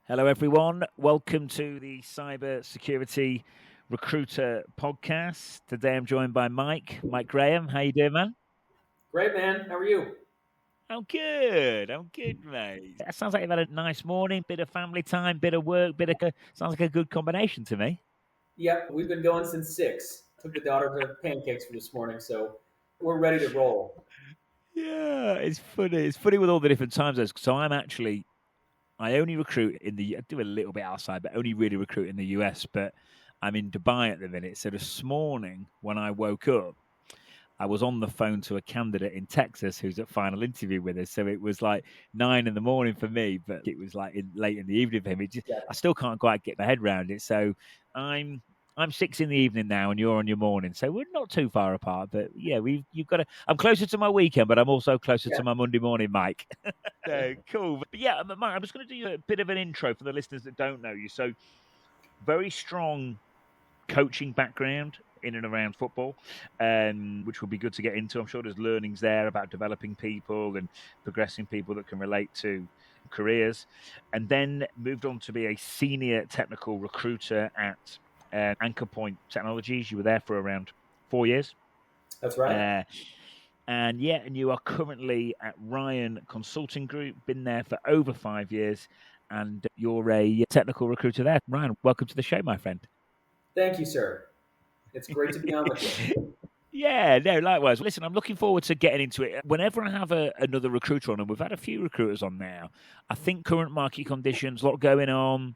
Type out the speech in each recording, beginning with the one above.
Hello, everyone. Welcome to the Cybersecurity Recruiter podcast. Today, I'm joined by Mike Graham. How you doing, man? Great, man. How are you? I'm good, mate. That sounds like you've had a nice morning, bit of family time, bit of work, sounds like a good combination to me. Yep, we've been going since 6. Took the daughter to pancakes for this morning, so we're ready to roll. Yeah, it's funny. It's funny with all the different time zones. So I only recruit I do a little bit outside, but only really recruit in the US. But I'm in Dubai at the minute. So this morning when I woke up, I was on the phone to a candidate in Texas who's at final interview with us. So it was like 9 a.m. for me, but it was like late in the evening for him. Yeah. I still can't quite get my head around it. So I'm 6 in the evening now, and you're on your morning. So we're not too far apart. But yeah, you've got to. I'm closer to my weekend, but I'm also closer Yeah. to my Monday morning, Mike. So cool. But yeah, Mike, I'm just going to do you a bit of an intro for the listeners that don't know you. So very strong coaching background in and around football, which will be good to get into. I'm sure there's learnings there about developing people and progressing people that can relate to careers. And then moved on to be a senior technical recruiter at Anchor Point Technologies. You were there for around 4 years. That's right. And you are currently at Ryan Consulting Group, been there for over 5 years, and you're a technical recruiter there. Ryan, welcome to the show, my friend. Thank you, sir. It's great to be on with you. Yeah, no, likewise. Listen, I'm looking forward to getting into it. Whenever I have another recruiter on, and we've had a few recruiters on now, I think current market conditions, a lot going on,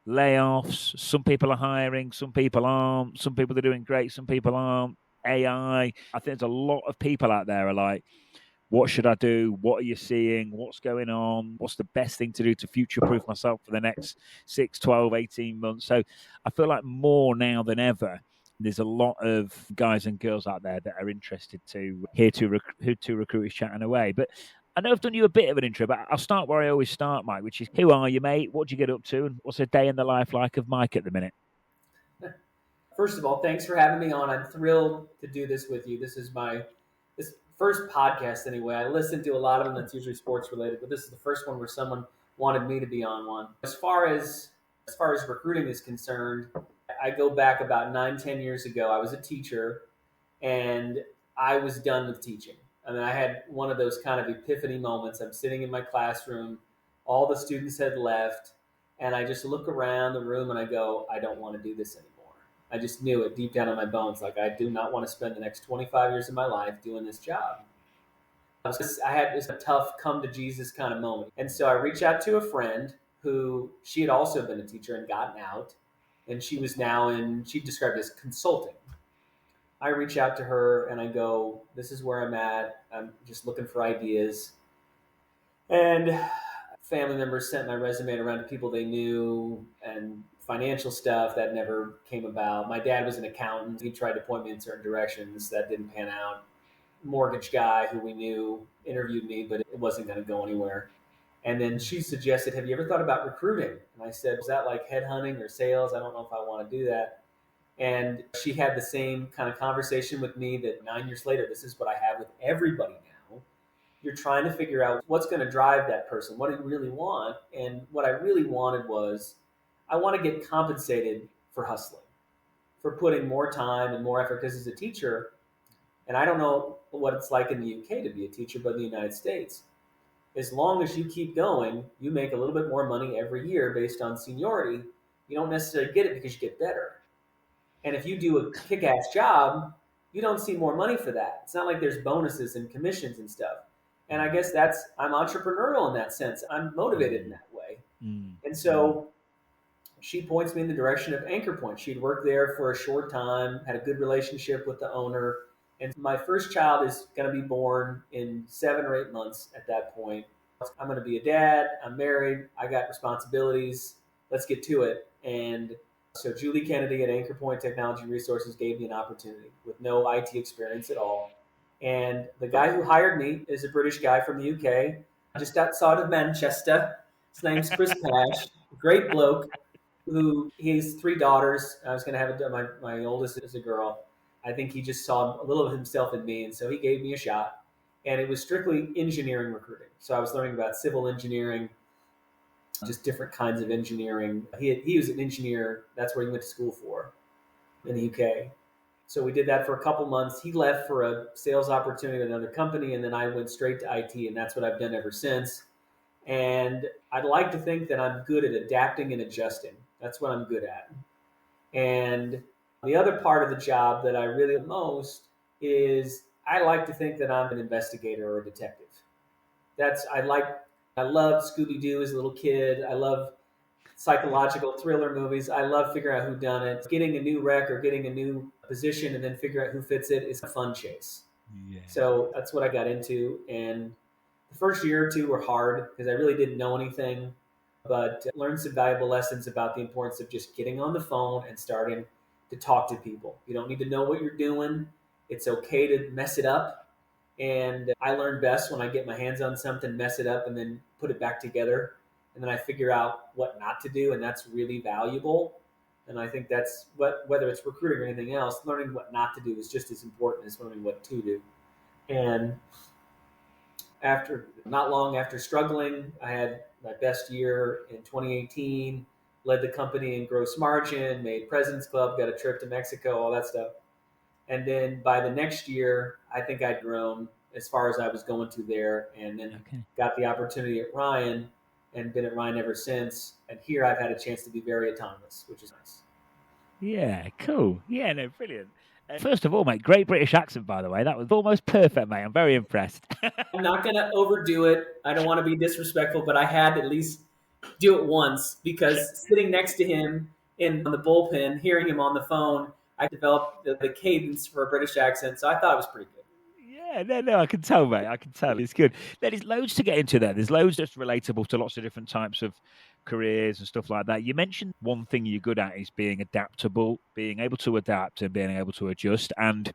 layoffs, some people are hiring, some people aren't, some people are doing great, some people aren't. AI, I think there's a lot of people out there are like, what should I do? What are you seeing? What's going on? What's the best thing to do to future-proof myself for the next 6, 12, 18 months? So I feel like more now than ever, there's a lot of guys and girls out there that are interested to hear two recruiters chatting away. But I know I've done you a bit of an intro, but I'll start where I always start, Mike, which is, who are you, mate? What do you get up to? And what's a day in the life like of Mike at the minute? First of all, thanks for having me on. I'm thrilled to do this with you. This is this first podcast anyway. I listen to a lot of them that's usually sports related, but this is the first one where someone wanted me to be on one. As far as recruiting is concerned, I go back about 9-10 years ago. I was a teacher and I was done with teaching. I mean, I had one of those kind of epiphany moments. I'm sitting in my classroom, all the students had left, and I just look around the room and I go, I don't want to do this anymore. I just knew it deep down in my bones. Like, I do not want to spend the next 25 years of my life doing this job. I had this tough come to Jesus kind of moment. And so I reached out to a friend who she had also been a teacher and gotten out. And she was she described it as consulting. I reach out to her and I go, this is where I'm at. I'm just looking for ideas. And family members sent my resume around to people they knew, and financial stuff that never came about. My dad was an accountant. He tried to point me in certain directions. That didn't pan out. Mortgage guy who we knew interviewed me, but it wasn't going to go anywhere. And then she suggested, have you ever thought about recruiting? And I said, is that like headhunting or sales? I don't know if I want to do that. And she had the same kind of conversation with me that 9 years later, this is what I have with everybody now. You're trying to figure out what's going to drive that person. What do you really want? And what I really wanted was, I want to get compensated for hustling, for putting more time and more effort. Because as a teacher, and I don't know what it's like in the UK to be a teacher, but in the United States, as long as you keep going, you make a little bit more money every year based on seniority. You don't necessarily get it because you get better. And if you do a kick-ass job, you don't see more money for that. It's not like there's bonuses and commissions and stuff. And I guess I'm entrepreneurial in that sense. I'm motivated in that way. And so she points me in the direction of Anchor Point. She'd worked there for a short time, had a good relationship with the owner. And my first child is going to be born in 7 or 8 months at that point. I'm going to be a dad. I'm married. I got responsibilities. Let's get to it. And so Julie Kennedy at Anchor Point Technology Resources gave me an opportunity with no IT experience at all. And the guy who hired me is a British guy from the UK, just outside of Manchester. His name's Chris Pash, great bloke. He has 3 daughters. I was going to have my oldest is a girl. I think he just saw a little of himself in me, and so he gave me a shot. And it was strictly engineering recruiting. So I was learning about civil engineering, just different kinds of engineering. He was an engineer. That's where he went to school for in the UK. So we did that for a couple months. He left for a sales opportunity at another company, and then I went straight to IT, and that's what I've done ever since. And I'd like to think that I'm good at adapting and adjusting. That's what I'm good at. And the other part of the job that I really love most is I like to think that I'm an investigator or a detective. I loved Scooby Doo as a little kid. I love psychological thriller movies. I love figuring out who done it. Getting a new wreck or getting a new position and then figure out who fits it is a fun chase. Yeah. So that's what I got into. And the first year or two were hard because I really didn't know anything, but learned some valuable lessons about the importance of just getting on the phone and starting to talk to people. You don't need to know what you're doing. It's okay to mess it up. And I learn best when I get my hands on something, mess it up, and then put it back together. And then I figure out what not to do, and that's really valuable. And I think that's whether it's recruiting or anything else, learning what not to do is just as important as learning what to do. And not long after struggling, I had my best year in 2018, led the company in gross margin, made President's Club, got a trip to Mexico, all that stuff. And then by the next year, I think I'd grown as far as I was going to there, and then got the opportunity at Ryan and been at Ryan ever since. And here I've had a chance to be very autonomous, which is nice. Yeah, cool. Yeah, no, brilliant. First of all, mate, great British accent, by the way. That was almost perfect, mate. I'm very impressed. I'm not going to overdo it. I don't want to be disrespectful, but I had to at least do it once because sitting next to him in the bullpen, hearing him on the phone, I developed the cadence for a British accent, so I thought it was pretty good. Yeah, no, I can tell, mate. I can tell. It's good. There's loads to get into there. There's loads that's relatable to lots of different types of careers and stuff like that. You mentioned one thing you're good at is being adaptable, being able to adapt and being able to adjust. And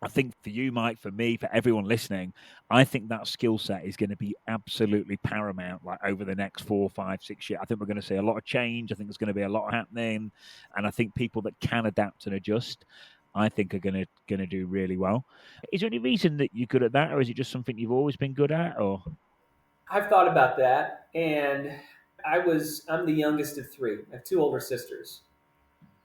I think for you, Mike, for me, for everyone listening, I think that skill set is going to be absolutely paramount, like over the next 4, 5, 6 years. I think we're going to see a lot of change. I think there's going to be a lot happening. And I think people that can adapt and adjust, I think are going to do really well. Is there any reason that you're good at that, or is it just something you've always been good at? Or I've thought about that, and I'm the youngest of 3. I have 2 older sisters.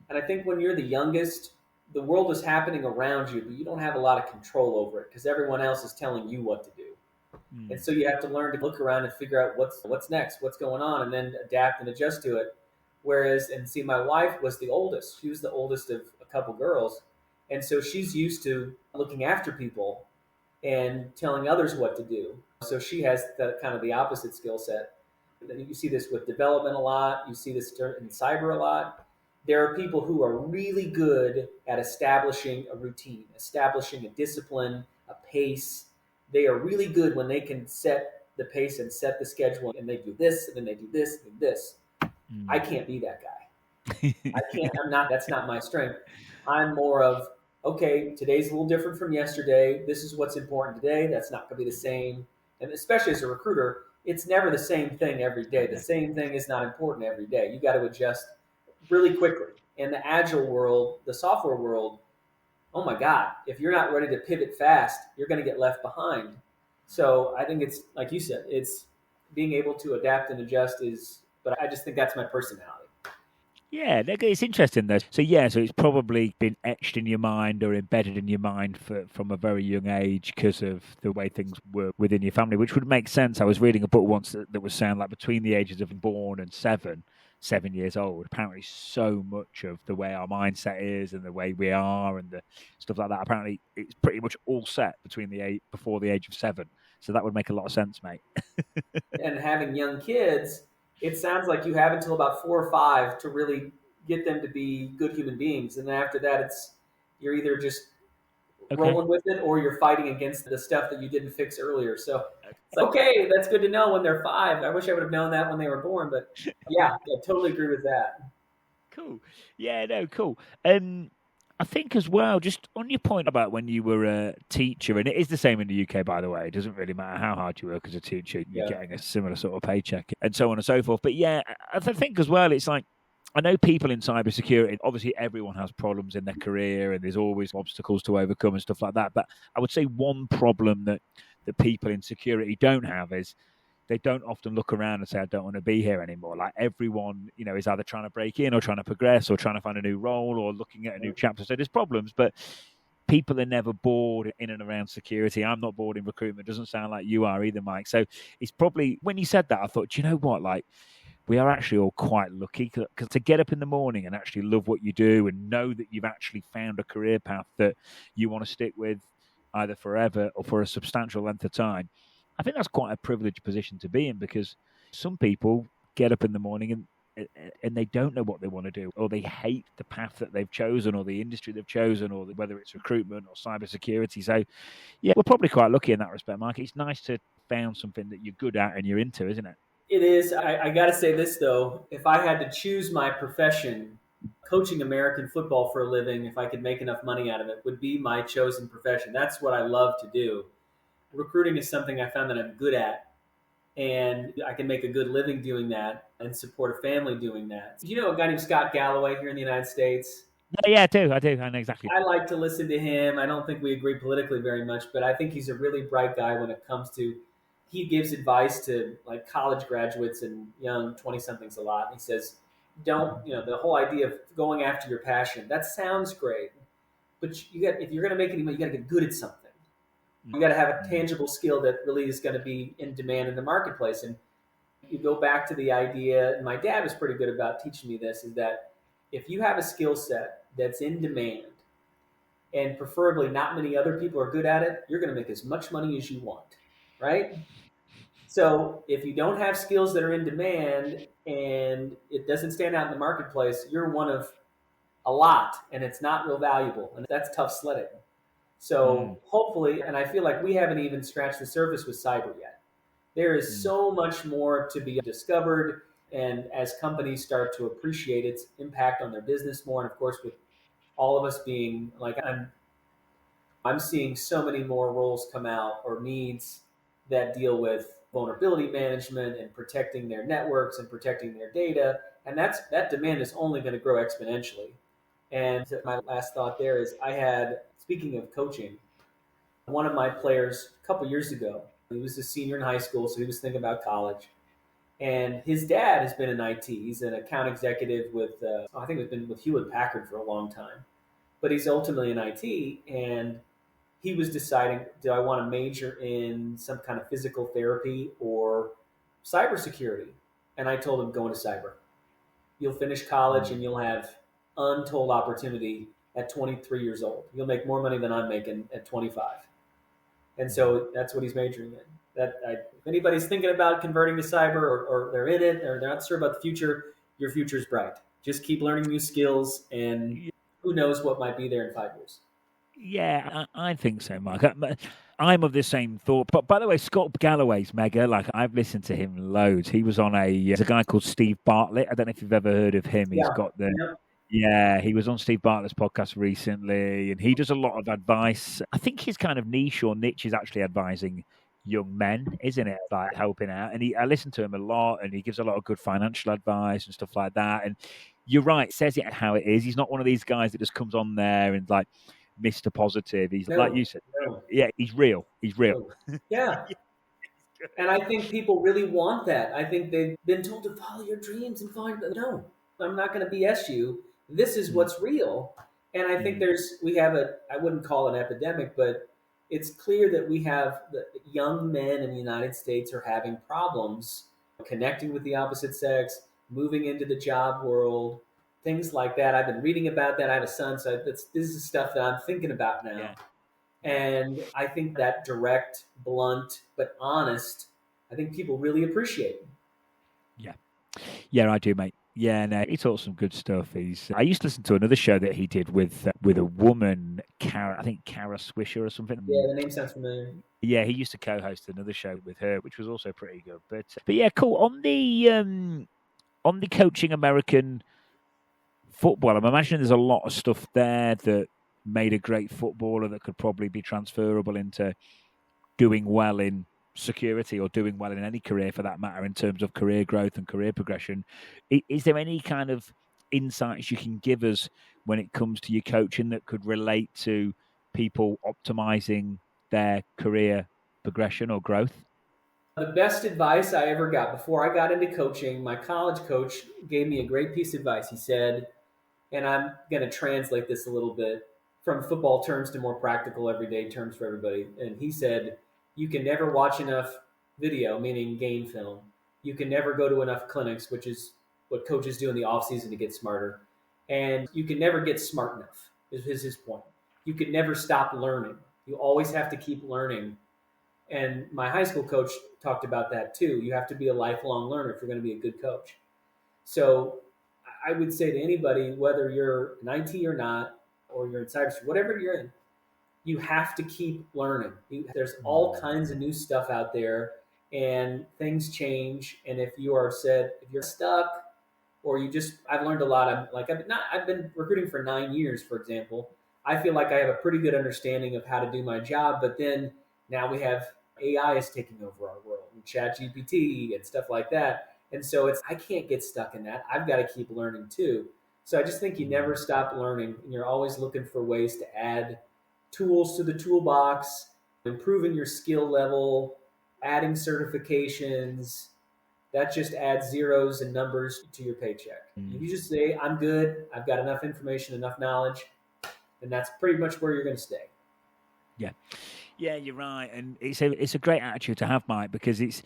And I think when you're the youngest, the world is happening around you, but you don't have a lot of control over it because everyone else is telling you what to do. And so you have to learn to look around and figure out what's next, what's going on, and then adapt and adjust to it. My wife was the oldest. She was the oldest of a couple girls. And so she's used to looking after people and telling others what to do. So she has kind of the opposite skill set. You see this with development a lot. You see this in cyber a lot. There are people who are really good at establishing a routine, establishing a discipline, a pace. They are really good when they can set the pace and set the schedule, and they do this, and then they do this, and this. I can't be that guy. That's not my strength. I'm more of, okay, today's a little different from yesterday. This is what's important today. That's not going to be the same. And especially as a recruiter, it's never the same thing every day. The same thing is not important every day. You got to adjust really quickly. In the agile world, the software world, oh my God, if you're not ready to pivot fast, you're going to get left behind. So I think it's, like you said, it's being able to adapt and adjust but I just think that's my personality. yeah, it's interesting though. So it's probably been etched in your mind or embedded in your mind from a very young age because of the way things were within your family, which would make sense. I was reading a book once that was saying like between the ages of born and 7 years old, apparently so much of the way our mindset is and the way we are and the stuff like that, apparently it's pretty much all set before the age of 7. So that would make a lot of sense, mate. And having young kids, it sounds like you have until about 4 or 5 to really get them to be good human beings. And then after that, you're either just rolling with it or you're fighting against the stuff that you didn't fix earlier. So it's okay, that's good to know when they're 5. I wish I would have known that when they were born, but yeah, I totally agree with that. Cool. Yeah, no, cool. I think as well, just on your point about when you were a teacher, and it is the same in the UK, by the way, it doesn't really matter how hard you work as a teacher, you're getting a similar sort of paycheck and so on and so forth. But yeah, I think as well, it's like, I know people in cybersecurity, obviously everyone has problems in their career and there's always obstacles to overcome and stuff like that. But I would say one problem that people in security don't have is they don't often look around and say, I don't want to be here anymore. Like everyone, is either trying to break in or trying to progress or trying to find a new role or looking at a new chapter. So there's problems, but people are never bored in and around security. I'm not bored in recruitment. It doesn't sound like you are either, Mike. So it's probably, when you said that, I thought, do you know what? Like, we are actually all quite lucky, because to get up in the morning and actually love what you do and know that you've actually found a career path that you want to stick with either forever or for a substantial length of time, I think that's quite a privileged position to be in, because some people get up in the morning and they don't know what they want to do, or they hate the path that they've chosen or the industry they've chosen, or whether it's recruitment or cybersecurity. So yeah, we're probably quite lucky in that respect, Mark. It's nice to found something that you're good at and you're into, isn't it? It is. I got to say this, though. If I had to choose my profession, coaching American football for a living, if I could make enough money out of it, would be my chosen profession. That's what I love to do. Recruiting is something I found that I'm good at, and I can make a good living doing that and support a family doing that. Do you know a guy named Scott Galloway here in the United States? Yeah, I do. I know exactly. I like to listen to him. I don't think we agree politically very much, but I think he's a really bright guy when it comes to, he gives advice to like college graduates and young 20 somethings a lot. And he says, don't, the whole idea of going after your passion, that sounds great, but if you're going to make any money, you got to get good at something. You got to have a tangible skill that really is going to be in demand in the marketplace. And you go back to the idea, and my dad was pretty good about teaching me this, is that if you have a skill set that's in demand and preferably not many other people are good at it, you're going to make as much money as you want, right? So if you don't have skills that are in demand and it doesn't stand out in the marketplace, you're one of a lot and it's not real valuable. And that's tough sledding. So hopefully, and I feel like we haven't even scratched the surface with cyber yet. There is so much more to be discovered. And as companies start to appreciate its impact on their business more, and of course, with all of us being like, I'm seeing so many more roles come out or needs that deal with vulnerability management and protecting their networks and protecting their data. And that demand is only going to grow exponentially. And my last thought there is, speaking of coaching, one of my players a couple years ago, he was a senior in high school, so he was thinking about college. And his dad has been in IT. He's an account executive with, I think it's been with Hewlett Packard for a long time. But he's ultimately in IT, and he was deciding, do I want to major in some kind of physical therapy or cybersecurity? And I told him, go into cyber. You'll finish college and you'll have untold opportunity at 23 years old. You'll make more money than I'm making at 25. And so that's what he's majoring in. If anybody's thinking about converting to cyber, or they're in it, or they're not sure about the future, your future's bright. Just keep learning new skills, and who knows what might be there in 5 years. Yeah, I think so, Mark. I'm of the same thought. But by the way, Scott Galloway's mega. Like, I've listened to him loads. He was on there's a guy called Steve Bartlett. I don't know if you've ever heard of him. He's got he was on Steve Bartlett's podcast recently, and he does a lot of advice. I think his kind of niche or niche is actually advising young men, isn't it? Like helping out. And I listen to him a lot, and he gives a lot of good financial advice and stuff like that. And you're right, says it how it is. He's not one of these guys that just comes on there and like Mr. Positive. He's like you said. Yeah, he's real. He's real. Yeah. And I think people really want that. I think they've been told to follow your dreams and no, I'm not going to BS you. This is what's real. And I think I wouldn't call it an epidemic, but it's clear that we have the young men in the United States are having problems connecting with the opposite sex, moving into the job world, things like that. I've been reading about that. I have a son, so this is stuff that I'm thinking about now. Yeah. And I think that direct, blunt, but honest, I think people really appreciate. Yeah, I do, mate. Yeah, no, he taught some good stuff. I used to listen to another show that he did with a woman, Kara Swisher or something. Yeah, the name sounds familiar. Yeah, he used to co-host another show with her, which was also pretty good. But yeah, cool. On the coaching American football, I'm imagining there's a lot of stuff there that made a great footballer that could probably be transferable into doing well in security or doing well in any career for that matter in terms of career growth and career progression. Is there any kind of insights you can give us when it comes to your coaching that could relate to people optimizing their career progression or growth? The best advice I ever got before I got into coaching, my college coach gave me a great piece of advice. He said, and I'm going to translate this a little bit from football terms to more practical everyday terms for everybody. And he said, you can never watch enough video, meaning game film. You can never go to enough clinics, which is what coaches do in the off season to get smarter. And you can never get smart enough, is his point. You can never stop learning. You always have to keep learning. And my high school coach talked about that too. You have to be a lifelong learner if you're going to be a good coach. So I would say to anybody, whether you're in IT or not, or you're in cybersecurity, whatever you're in, you have to keep learning. There's all kinds of new stuff out there, and things change. And if you're stuck, or I've learned a lot. I've been recruiting for 9 years, for example. I feel like I have a pretty good understanding of how to do my job, but then now we have AI is taking over our world, and ChatGPT and stuff like that. And so I can't get stuck in that. I've got to keep learning too. So I just think you never stop learning, and you're always looking for ways to add tools to the toolbox, improving your skill level, adding certifications. That just adds zeros and numbers to your paycheck. If you just say, I'm good, I've got enough information, enough knowledge, then that's pretty much where you're going to stay. Yeah. Yeah, you're right, and it's a great attitude to have, Mike, because it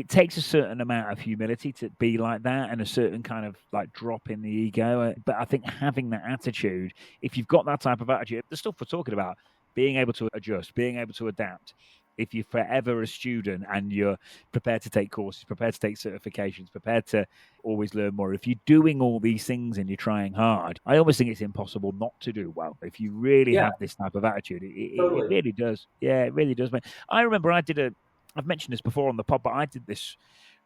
takes a certain amount of humility to be like that, and a certain kind of like drop in the ego. But I think having that attitude, if you've got that type of attitude, the stuff we're talking about, being able to adjust, being able to adapt. If you're forever a student and you're prepared to take courses, prepared to take certifications, prepared to always learn more, if you're doing all these things and you're trying hard, I almost think it's impossible not to do well. If you really have this type of attitude, Totally. it really does. Yeah, it really does. I remember I've mentioned this before on the pod, but I did this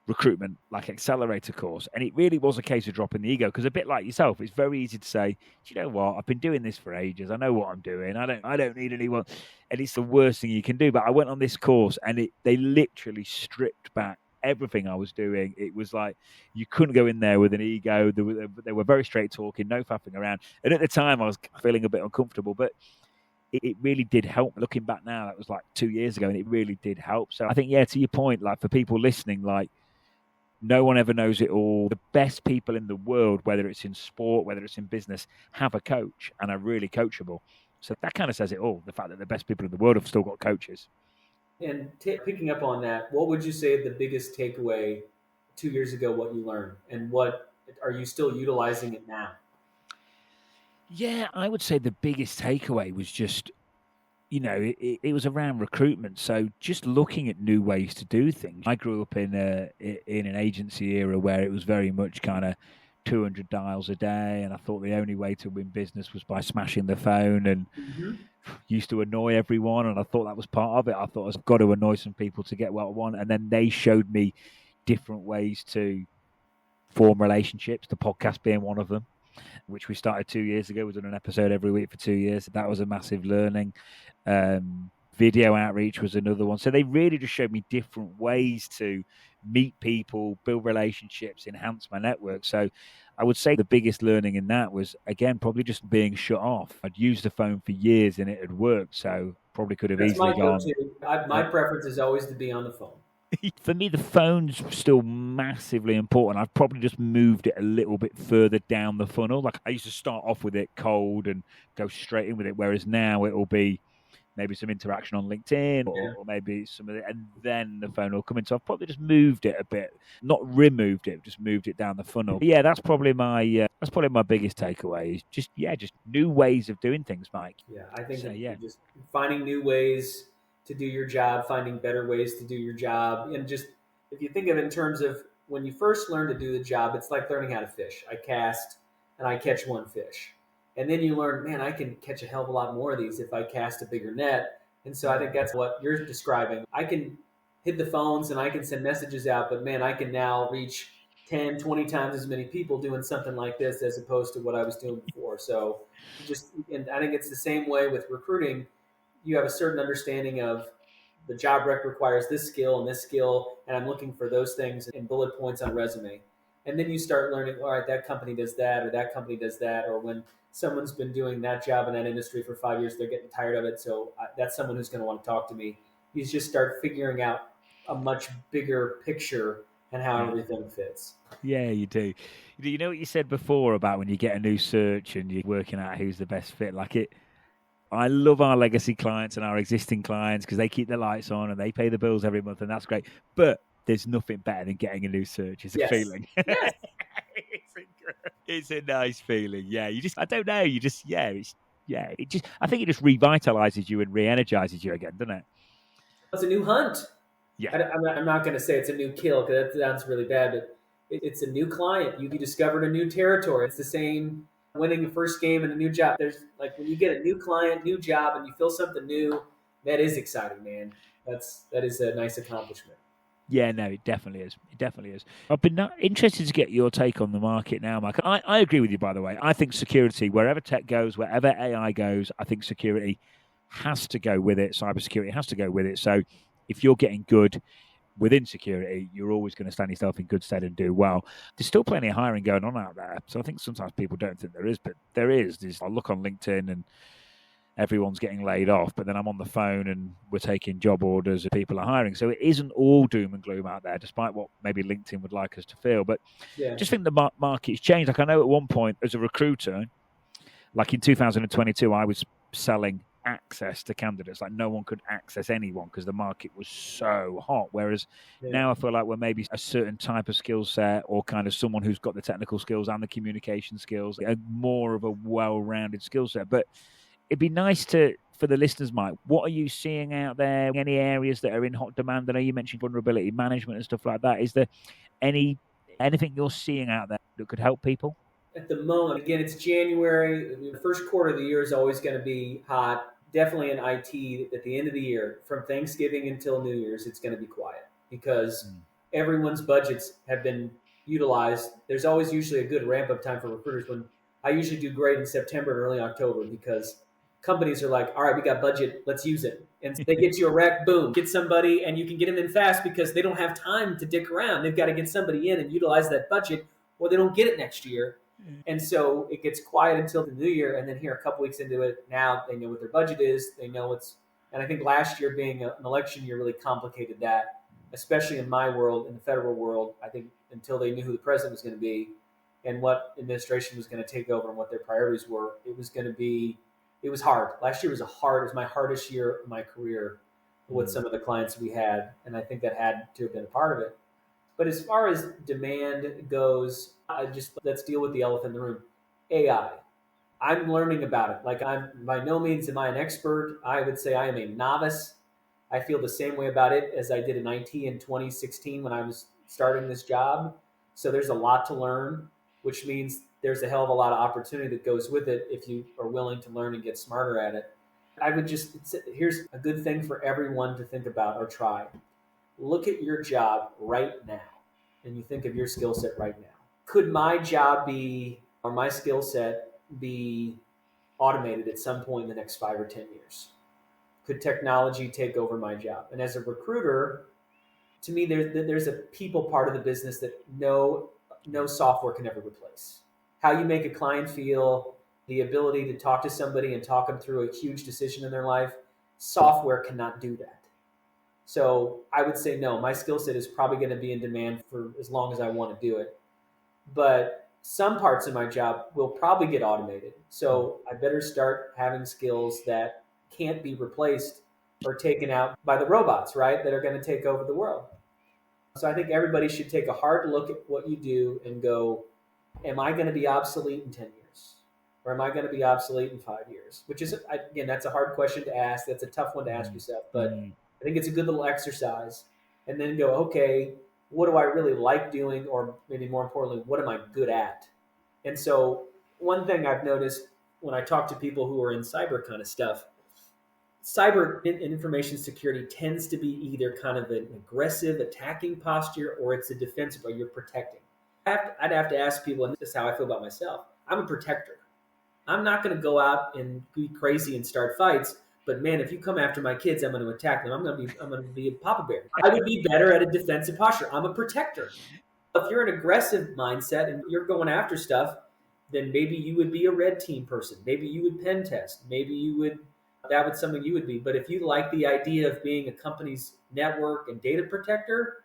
recruitment like accelerator course, and it really was a case of dropping the ego, because a bit like yourself, it's very easy to say, do you know what, I've been doing this for ages, I know what I'm doing, I don't need anyone, and it's the worst thing you can do. But I went on this course, and they literally stripped back everything I was doing. It was like you couldn't go in there with an ego. They were very straight talking, no faffing around, and at the time I was feeling a bit uncomfortable, but it really did help. Looking back now, that was like 2 years ago, and it really did help. So I think, yeah, to your point, like for people listening, like, no one ever knows it all. The best people in the world, whether it's in sport, whether it's in business, have a coach and are really coachable. So that kind of says it all, the fact that the best people in the world have still got coaches. And picking up on that, what would you say the biggest takeaway 2 years ago, what you learned, and what are you still utilizing it now? Yeah, I would say the biggest takeaway was just, it was around recruitment. So just looking at new ways to do things. I grew up in an agency era where it was very much kind of 200 dials a day, and I thought the only way to win business was by smashing the phone, and used to annoy everyone, and I thought that was part of it. I thought I've got to annoy some people to get what I want, and then they showed me different ways to form relationships, the podcast being one of them, which we started 2 years ago. We've done an episode every week for 2 years. That was a massive learning. Video outreach was another one. So they really just showed me different ways to meet people, build relationships, enhance my network. So I would say the biggest learning in that was, again, probably just being shut off. I'd used the phone for years and it had worked, so probably could have easily gone. My preference is always to be on the phone. For me, the phone's still massively important. I've probably just moved it a little bit further down the funnel. Like I used to start off with it cold and go straight in with it, whereas now it'll be maybe some interaction on LinkedIn or maybe some of it, and then the phone will come in. So I've probably just moved it a bit, not removed it, just moved it down the funnel. But yeah, that's probably my biggest takeaway. Is just new ways of doing things, Mike. Yeah, I think just finding new ways to do your job, finding better ways to do your job, and just if you think of it in terms of when you first learn to do the job, it's like learning how to fish. I cast and I catch one fish. And then you learn, man, I can catch a hell of a lot more of these if I cast a bigger net. And so I think that's what you're describing. I can hit the phones and I can send messages out, but man, I can now reach 10, 20 times as many people doing something like this as opposed to what I was doing before. So and I think it's the same way with recruiting. You have a certain understanding of the job rec requires this skill, and I'm looking for those things in bullet points on a resume. And then you start learning, all right, that company does that, or that company does that, or when someone's been doing that job in that industry for 5 years, they're getting tired of it. So that's someone who's going to want to talk to me. You just start figuring out a much bigger picture and how everything fits. Yeah, you do. You know what you said before about when you get a new search and you're working out who's the best fit? I love our legacy clients and our existing clients because they keep the lights on and they pay the bills every month, and that's great. But there's nothing better than getting a new search. It's a Yes. feeling. Yes. It's a nice feeling. Yeah, I don't know. I think it just revitalizes you and re-energizes you again, doesn't it? It's a new hunt. Yeah. I'm not going to say it's a new kill because that sounds really bad, but it's a new client. You discovered a new territory. It's the same winning the first game in a new job. There's like when you get a new client, new job, and you feel something new, that is exciting, man. That is a nice accomplishment. Yeah, no, it definitely is. It definitely is. I've been interested to get your take on the market now, Mike. I agree with you, by the way. I think security, wherever tech goes, wherever AI goes, I think security has to go with it. Cybersecurity has to go with it. So if you're getting good within security, you're always going to stand yourself in good stead and do well. There's still plenty of hiring going on out there. So I think sometimes people don't think there is, but there is. I look on LinkedIn and everyone's getting laid off, but then I'm on the phone and we're taking job orders and people are hiring. So it isn't all doom and gloom out there, despite what maybe LinkedIn would like us to feel. But I just think the market's changed. Like I know at one point as a recruiter, like in 2022, I was selling access to candidates. Like no one could access anyone because the market was so hot. Whereas now I feel like we're maybe a certain type of skill set or kind of someone who's got the technical skills and the communication skills, more of a well-rounded skill set. But it'd be nice for the listeners, Mike, what are you seeing out there? Any areas that are in hot demand? I know you mentioned vulnerability management and stuff like that. Is there anything you're seeing out there that could help people? At the moment, again, it's January. The first quarter of the year is always going to be hot. Definitely in IT at the end of the year, from Thanksgiving until New Year's, it's going to be quiet because everyone's budgets have been utilized. There's always usually a good ramp up time for recruiters. When I usually do great in September and early October because companies are like, all right, we got budget, let's use it. And they get you a rec, boom, get somebody, and you can get them in fast because they don't have time to dick around. They've got to get somebody in and utilize that budget or they don't get it next year. And so it gets quiet until the new year. And then here, a couple weeks into it, now they know what their budget is. They know and I think last year being an election year really complicated that, especially in my world, in the federal world. I think until they knew who the president was going to be and what administration was going to take over and what their priorities were, it was hard. Last year was it was my hardest year of my career with some of the clients we had. And I think that had to have been a part of it. But as far as demand goes, let's deal with the elephant in the room. AI. I'm learning about it. Like by no means am I an expert. I would say I am a novice. I feel the same way about it as I did in IT in 2016 when I was starting this job. So there's a lot to learn, which means there's a hell of a lot of opportunity that goes with it if you are willing to learn and get smarter at it. Here's a good thing for everyone to think about or try. Look at your job right now and you think of your skill set right now. Could my job or my skill set be automated at some point in the next 5 or 10 years? Could technology take over my job? And as a recruiter, to me, there's a people part of the business that no software can ever replace. How you make a client feel, the ability to talk to somebody and talk them through a huge decision in their life, software cannot do that. So I would say no, my skill set is probably going to be in demand for as long as I want to do it. But some parts of my job will probably get automated. So I better start having skills that can't be replaced or taken out by the robots, right, that are going to take over the world. So I think everybody should take a hard look at what you do and go, am I going to be obsolete in 10 years? Or am I going to be obsolete in 5 years? Which is, again, that's a hard question to ask. That's a tough one to ask yourself. But I think it's a good little exercise. And then go, okay, what do I really like doing? Or maybe more importantly, what am I good at? And so one thing I've noticed when I talk to people who are in cyber kind of stuff, cyber information security tends to be either kind of an aggressive attacking posture or it's a defensive or you're protecting. I'd have to ask people, and this is how I feel about myself, I'm a protector. I'm not going to go out and be crazy and start fights. But man, if you come after my kids, I'm going to attack them. I'm going to be a Papa Bear. I would be better at a defensive posture. I'm a protector. If you're an aggressive mindset and you're going after stuff, then maybe you would be a red team person. Maybe you would pen test. Maybe you would that would something you would be. But if you like the idea of being a company's network and data protector,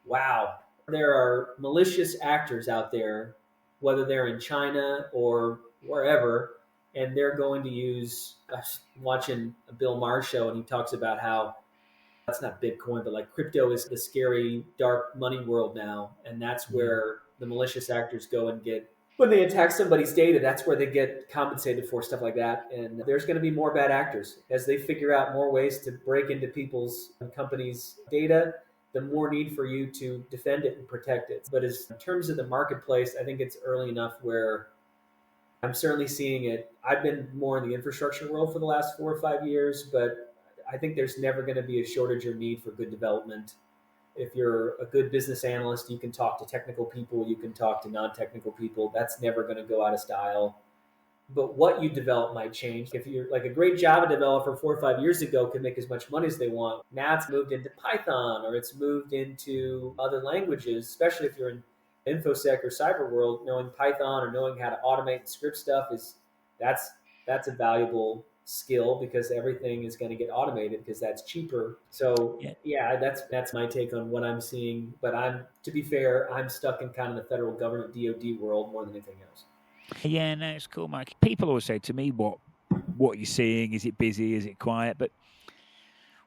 wow, there are malicious actors out there, whether they're in China or wherever, and they're going to use. I was watching a Bill Maher show, and he talks about how that's not Bitcoin, but like crypto is the scary dark money world now, and that's where the malicious actors go and get when they attack somebody's data. That's where they get compensated for stuff like that. And there's going to be more bad actors as they figure out more ways to break into people's and companies' data. The more need for you to defend it and protect it. But as in terms of the marketplace, I think it's early enough where I'm certainly seeing it. I've been more in the infrastructure world for the last 4 or 5 years, but I think there's never going to be a shortage or need for good development. If you're a good business analyst, you can talk to technical people, you can talk to non-technical people. That's never going to go out of style. But what you develop might change. If you're like a great Java developer 4 or 5 years ago could make as much money as they want, now it's moved into Python or it's moved into other languages, especially if you're in InfoSec or cyber world, knowing Python or knowing how to automate and script stuff that's a valuable skill because everything is going to get automated because that's cheaper. So yeah, that's my take on what I'm seeing. But to be fair, I'm stuck in kind of the federal government DoD world more than anything else. Yeah, no, it's cool, Mike. People always say to me, what you're seeing, is it busy, is it quiet? But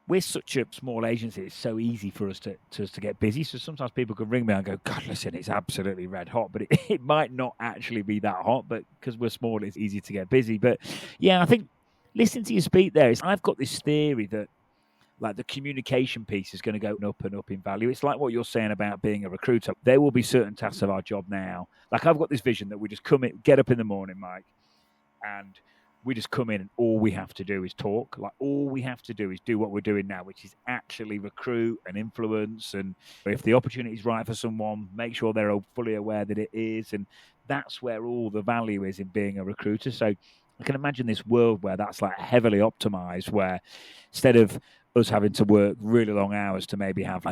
we're such a small agency, it's so easy for us to get busy. So sometimes people can ring me and go, God, listen, it's absolutely red hot. But it might not actually be that hot, but because we're small, it's easy to get busy. But yeah, I think listening to you speak there, I've got this theory that like the communication piece is going to go up and up in value. It's like what you're saying about being a recruiter. There will be certain tasks of our job now. Like I've got this vision that we just come in, get up in the morning, Mike, and we just come in and all we have to do is talk. Like all we have to do is do what we're doing now, which is actually recruit and influence. And if the opportunity is right for someone, make sure they're fully aware that it is. And that's where all the value is in being a recruiter. So I can imagine this world where that's like heavily optimized, where instead of us having to work really long hours to maybe have,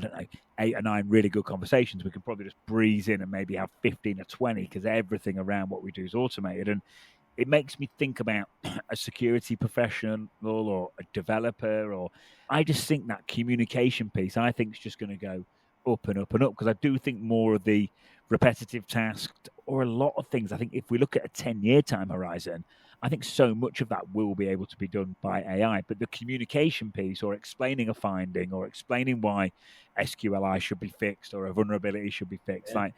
8 or 9 really good conversations, we can probably just breeze in and maybe have 15 or 20 because everything around what we do is automated. And it makes me think about a security professional or a developer, or I just think that communication piece, I think, is just going to go up and up and up because I do think more of the repetitive tasks or a lot of things, I think if we look at a 10-year time horizon, I think so much of that will be able to be done by AI. But the communication piece or explaining a finding or explaining why SQLI should be fixed or a vulnerability should be fixed, I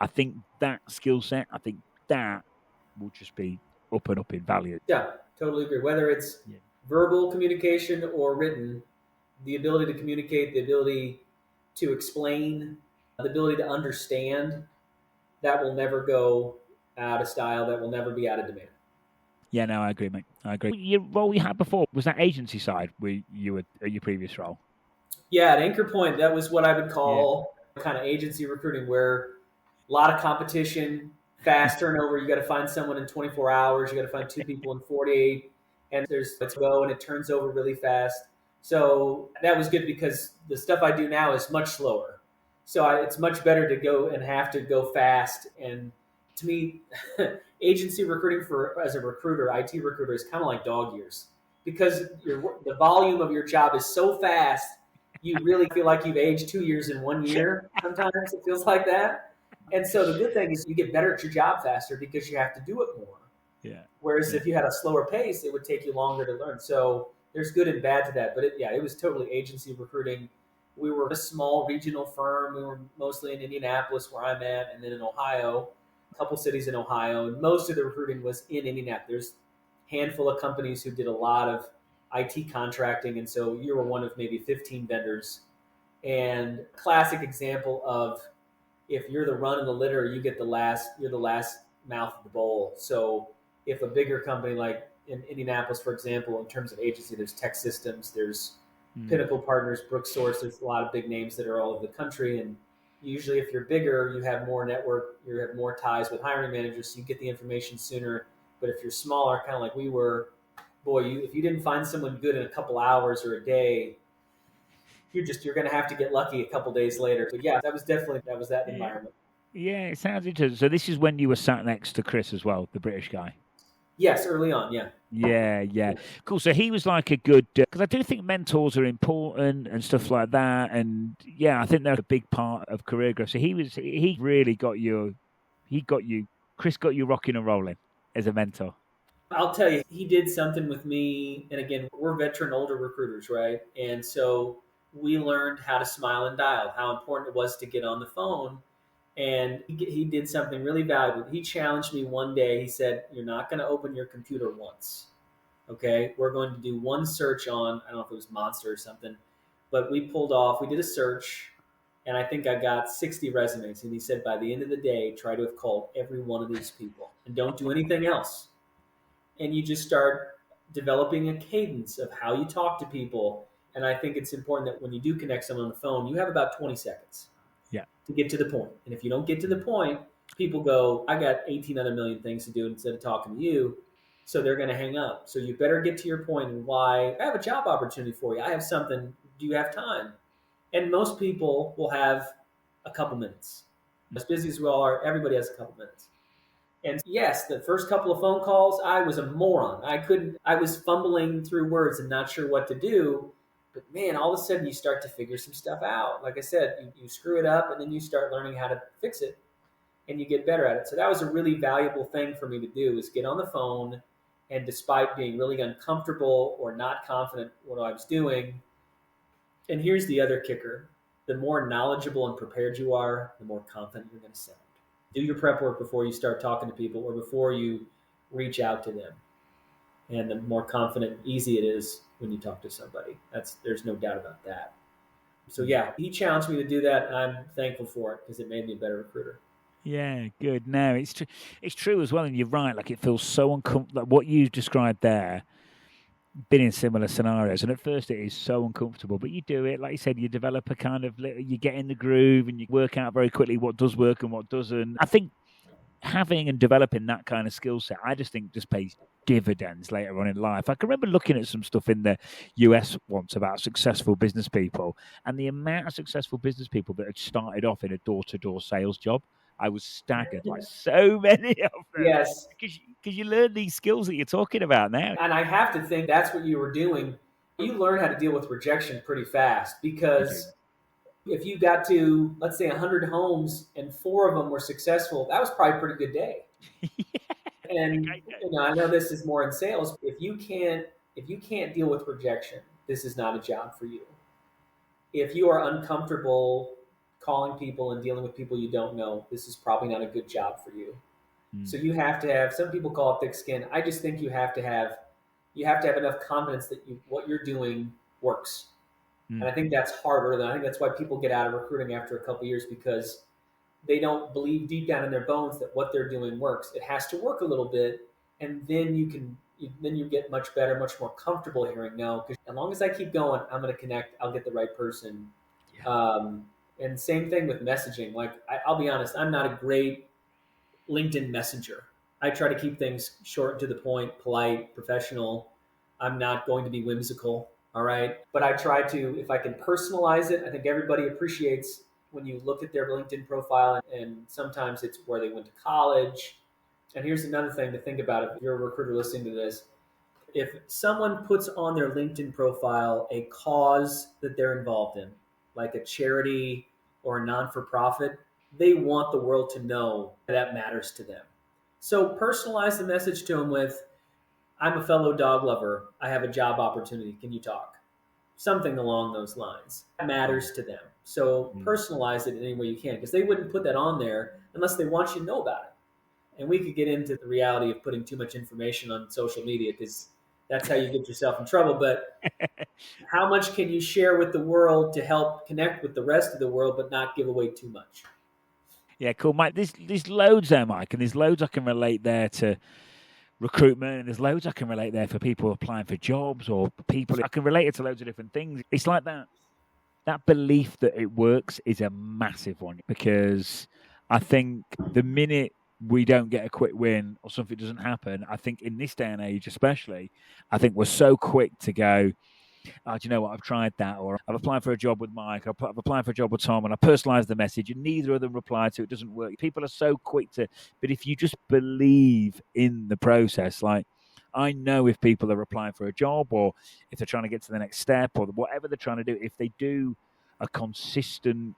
think that skill set, I think that will just be up and up in value. Yeah, totally agree. Whether it's verbal communication or written, the ability to communicate, the ability to explain, the ability to understand, that will never go out of style. That will never be out of demand. Yeah, no, I agree, mate. I agree. Your role you had before, was that agency side where you were at your previous role? Yeah, at Anchor Point, that was what I would call kind of agency recruiting, where a lot of competition, fast turnover. You got to find someone in 24 hours. You got to find 2 people in 48, and there's let's go, and it turns over really fast. So that was good because the stuff I do now is much slower. So it's much better to go and have to go fast. And to me, agency recruiting as a recruiter, IT recruiter, is kind of like dog years because the volume of your job is so fast. You really feel like you've aged 2 years in 1 year. Sometimes it feels like that. And so the good thing is you get better at your job faster because you have to do it more. Yeah. Whereas if you had a slower pace, it would take you longer to learn. So there's good and bad to that. But it was totally agency recruiting. We were a small regional firm. We were mostly in Indianapolis, where I'm at, and then in Ohio, a couple cities in Ohio. And most of the recruiting was in Indianapolis. There's a handful of companies who did a lot of IT contracting. And so you were one of maybe 15 vendors. And classic example of if you're the run of the litter, you're the last mouth of the bowl. So if a bigger company like in Indianapolis, for example, in terms of agency, there's Tech Systems, there's Pinnacle Partners, Brooksource, there's a lot of big names that are all over the country. And usually if you're bigger, you have more network, you have more ties with hiring managers, so you get the information sooner. But if you're smaller, kind of like we were, if you didn't find someone good in a couple hours or a day, you're going to have to get lucky a couple days later. But yeah, that was that environment. Yeah, it sounds interesting. So this is when you were sat next to Chris as well, the British guy. Yes, early on, yeah. Yeah. Cool. So he was like a good, because I do think mentors are important and stuff like that. And yeah, I think they're a big part of career growth. So he really Chris got you rocking and rolling as a mentor. I'll tell you, he did something with me. And again, we're veteran older recruiters, right? And so we learned how to smile and dial, how important it was to get on the phone. And he did something really valuable. He challenged me one day. He said, "You're not going to open your computer once. Okay? We're going to do one search on, I don't know if it was Monster or something, but we did a search, and I think I got 60 resumes. And he said, by the end of the day, try to have called every one of these people and don't do anything else. And you just start developing a cadence of how you talk to people. And I think it's important that when you do connect someone on the phone, you have about 20 seconds Yeah. to get to the point. And if you don't get to the point, people go, I got 18 other million things to do instead of talking to you. So they're going to hang up. So you better get to your point and why. I have a job opportunity for you. I have something. Do you have time? And most people will have a couple minutes. As busy as we all are, everybody has a couple minutes. And yes, the first couple of phone calls, I was a moron. I was fumbling through words and not sure what to do. But man, all of a sudden you start to figure some stuff out. Like I said, you screw it up and then you start learning how to fix it and you get better at it. So that was a really valuable thing for me to do is get on the phone and despite being really uncomfortable or not confident what I was doing. And here's the other kicker. The more knowledgeable and prepared you are, the more confident you're going to sound. Do your prep work before you start talking to people or before you reach out to them. And the more confident, easy it is when you talk to somebody. There's no doubt about that. So yeah, he challenged me to do that, and I'm thankful for it because it made me a better recruiter. Yeah, good. No, it's true. It's true as well, and you're right. Like it feels so uncomfortable. Like what you described there, been in similar scenarios, and at first it is so uncomfortable. But you do it, like you said, you develop a kind of, you get in the groove, and you work out very quickly what does work and what doesn't. I think having and developing that kind of skill set, I just think just pays dividends later on in life. I can remember looking at some stuff in the US once about successful business people and the amount of successful business people that had started off in a door-to-door sales job. I was staggered, like so many of them, Yes. because you learn these skills that you're talking about now. And I have to think that's what you were doing. You learn how to deal with rejection pretty fast You do. because if you got to, let's say, 100 homes and 4 of them were successful, that was probably a pretty good day. And I know this is more in sales. If you can't deal with rejection, this is not a job for you. If you are uncomfortable calling people and dealing with people you don't know, this is probably not a good job for you. So you have to have. Some people call it thick skin. I just think you have to have enough confidence that what you're doing works. And I think that's harder. I think that's why people get out of recruiting after a couple of years because they don't believe deep down in their bones that what they're doing works. It has to work a little bit, and then you get much better, much more comfortable hearing no. Because as long as I keep going, I'm going to connect. I'll get the right person. Yeah. And same thing with messaging. Like I'll be honest, I'm not a great LinkedIn messenger. I try to keep things short and to the point, polite, professional. I'm not going to be whimsical. All right. But I try to, if I can personalize it, I think everybody appreciates when you look at their LinkedIn profile, and sometimes it's where they went to college. And here's another thing to think about if you're a recruiter listening to this. If someone puts on their LinkedIn profile a cause that they're involved in, like a charity or a non for profit, they want the world to know that matters to them. So personalize the message to them with, I'm a fellow dog lover. I have a job opportunity. Can you talk? Something along those lines. That matters to them. So personalize it in any way you can because they wouldn't put that on there unless they want you to know about it. And we could get into the reality of putting too much information on social media because that's how you get yourself in trouble. But how much can you share with the world to help connect with the rest of the world but not give away too much? Yeah, cool, Mike. There's loads there, Mike, and there's loads I can relate there to recruitment, and there's loads I can relate there for people applying for jobs or people. I can relate it to loads of different things. It's like that belief that it works is a massive one because I think the minute we don't get a quick win or something doesn't happen, I think in this day and age especially, I think we're so quick to go, oh, do you know what? I've tried that, or I've applied for a job with Mike, I've applied for a job with Tom, and I personalize the message, and neither of them reply to it. Doesn't work. People are so quick to, but if you just believe in the process, like I know if people are applying for a job or if they're trying to get to the next step or whatever they're trying to do, if they do a consistent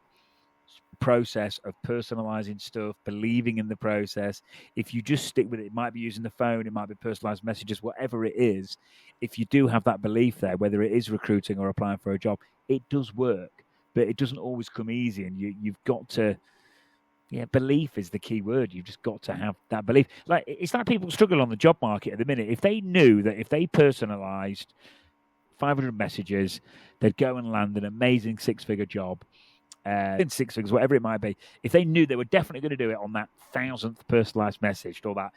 process of personalizing stuff, believing in the process, if you just stick with it, it might be using the phone, it might be personalized messages, whatever it is, if you do have that belief there, whether it is recruiting or applying for a job, it does work, but it doesn't always come easy, and you've got to, yeah, belief is the key word. You've just got to have that belief. Like, it's like people struggle on the job market at the minute. If they knew that if they personalized 500 messages, they'd go and land an amazing six-figure job, in six figures, whatever it might be, if they knew they were definitely going to do it on that 1,000th personalized message or that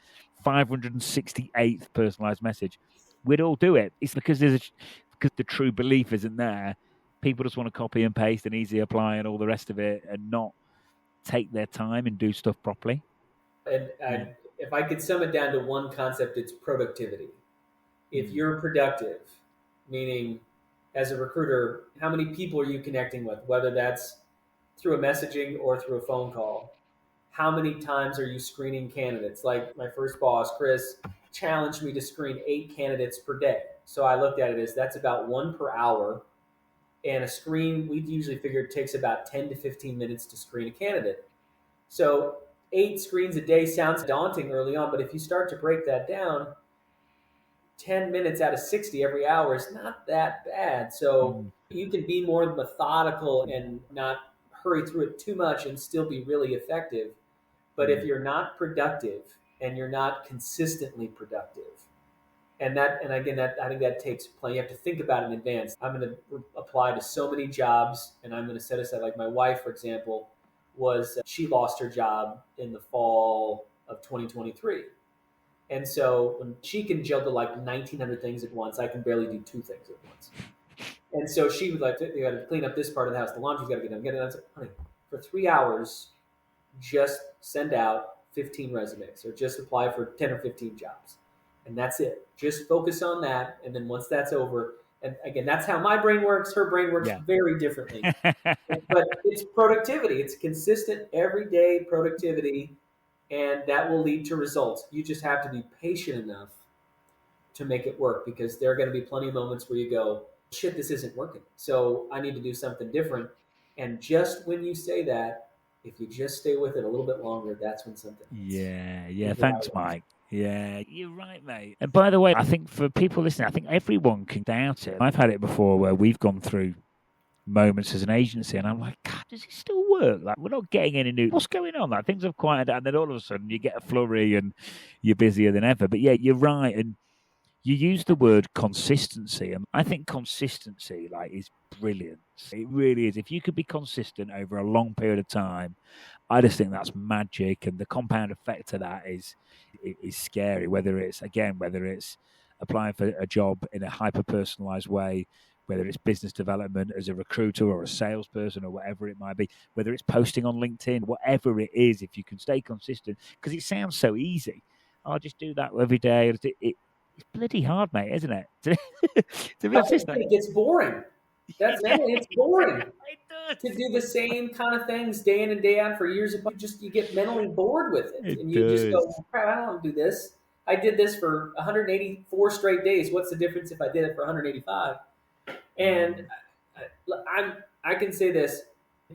568th personalized message, we'd all do it. It's because because the true belief isn't there. People just want to copy and paste and easy apply and all the rest of it, and not take their time and do stuff properly. And if I could sum it down to one concept, it's productivity. If you're productive, meaning as a recruiter, how many people are you connecting with, whether that's through a messaging or through a phone call? How many times are you screening candidates? Like my first boss, Chris, challenged me to screen 8 candidates per day. So I looked at it as that's about 1 per hour. And a screen, we usually figure it takes about 10 to 15 minutes to screen a candidate. So 8 screens a day sounds daunting early on, but if you start to break that down, 10 minutes out of 60 every hour is not that bad. So you can be more methodical and not hurry through it too much and still be really effective. But if you're not productive and you're not consistently productive, and again, I think that takes planning. You have to think about it in advance. I'm going to apply to so many jobs, and I'm going to set aside, like my wife, for example, she lost her job in the fall of 2023. And so when she can juggle like 1,900 things at once, I can barely do 2 things at once. And so she would like, you got to clean up this part of the house, the laundry's got to get done, I said, honey, for 3 hours, just send out 15 resumes or just apply for 10 or 15 jobs. And that's it. Just focus on that. And then once that's over, and again, that's how my brain works. Her brain works very differently. But it's productivity. It's consistent, everyday productivity. And that will lead to results. You just have to be patient enough to make it work, because there are going to be plenty of moments where you go, shit, this isn't working. So I need to do something different. And just when you say that, if you just stay with it a little bit longer, that's when something happens. Yeah. Thanks, Mike. Yeah, you're right, mate. And by the way, I think for people listening, I think everyone can doubt it. I've had it before where we've gone through moments as an agency, and I'm like, God, does it still work? Like, we're not getting any new. What's going on? Like, things have quieted down, and then all of a sudden you get a flurry, and you're busier than ever. But yeah, you're right, and you use the word consistency, and I think consistency is brilliant. It really is. If you could be consistent over a long period of time, I just think that's magic, and the compound effect to that is scary. Whether it's applying for a job in a hyper personalized way, whether it's business development as a recruiter or a salesperson or whatever it might be, whether it's posting on LinkedIn, whatever it is, if you can stay consistent, because it sounds so easy. I'll just do that every day. It's bloody hard, mate, isn't it? To be consistent. It gets boring. It's boring. It does. To do the same kind of things day in and day out for years. You get mentally bored with it. And you just go, crap, I don't want to do this. I did this for 184 straight days. What's the difference if I did it for 185? And I can say this,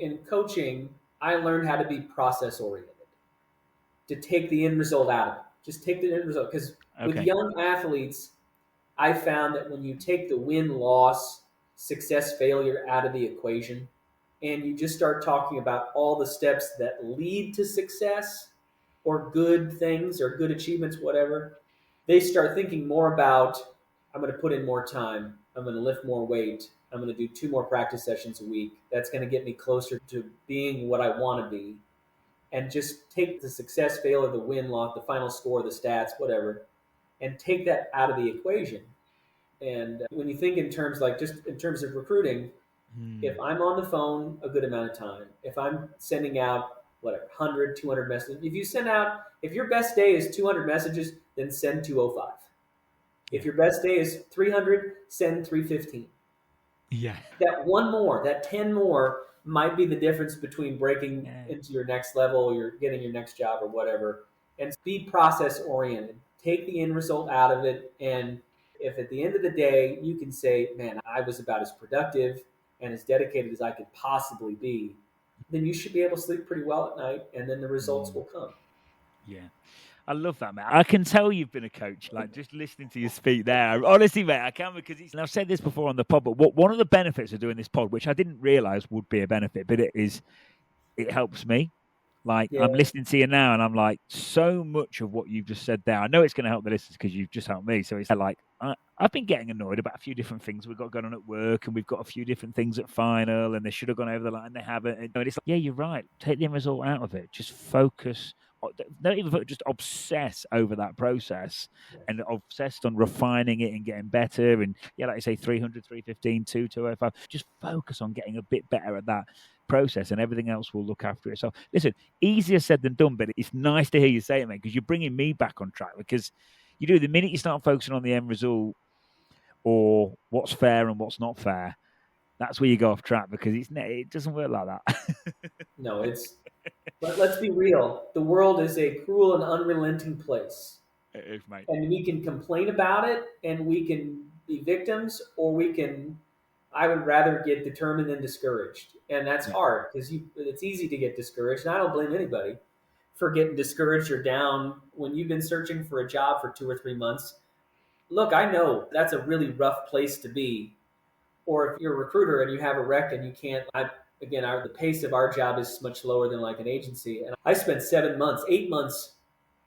in coaching, I learned how to be process oriented, to take the end result out of it. Just take the end result. Because with young athletes, I found that when you take the win-loss, success-failure out of the equation, and you just start talking about all the steps that lead to success or good things or good achievements, whatever, they start thinking more about, I'm going to put in more time. I'm going to lift more weight. I'm going to do 2 more practice sessions a week. That's going to get me closer to being what I want to be. And just take the success, failure, the win, loss, the final score, the stats, whatever, and take that out of the equation. And when you think in terms of recruiting, if I'm on the phone a good amount of time, if I'm sending out 100, 200 messages, if your best day is 200 messages, then send 205. If your best day is 300, send 315. Yeah. That one more, that 10 more might be the difference between breaking into your next level, you're getting your next job or whatever. And be process oriented. Take the end result out of it. And if at the end of the day you can say, man, I was about as productive and as dedicated as I could possibly be, then you should be able to sleep pretty well at night, and then the results will come. Yeah. I love that, mate. I can tell you've been a coach, like just listening to you speak there. Honestly, mate, I can, because and I've said this before on the pod, but one of the benefits of doing this pod, which I didn't realize would be a benefit, but it helps me. Like, Yeah. I'm listening to you now and I'm like, so much of what you've just said there, I know it's going to help the listeners because you've just helped me. So it's like, I've been getting annoyed about a few different things we've got going on at work, and we've got a few different things at final, and they should have gone over the line, they haven't. And it's like, yeah, you're right. Take the end result out of it. Just focus. Don't even just obsess over that process, and obsessed on refining it and getting better. And yeah, like I say, 300, 315, 205. Just focus on getting a bit better at that process, and everything else will look after itself. Listen, easier said than done, but it's nice to hear you say it, mate, because you're bringing me back on track. Because you do, the minute you start focusing on the end result or what's fair and what's not fair, that's where you go off track, because it doesn't work like that. No, but let's be real. The world is a cruel and unrelenting place. It is, mate. And we can complain about it, and we can be victims, or I would rather get determined than discouraged. And that's hard, because it's easy to get discouraged. And I don't blame anybody for getting discouraged or down when you've been searching for a job for 2 or 3 months. Look, I know that's a really rough place to be. Or if you're a recruiter and you have a rec and you can't, the pace of our job is much lower than like an agency. And I spent 8 months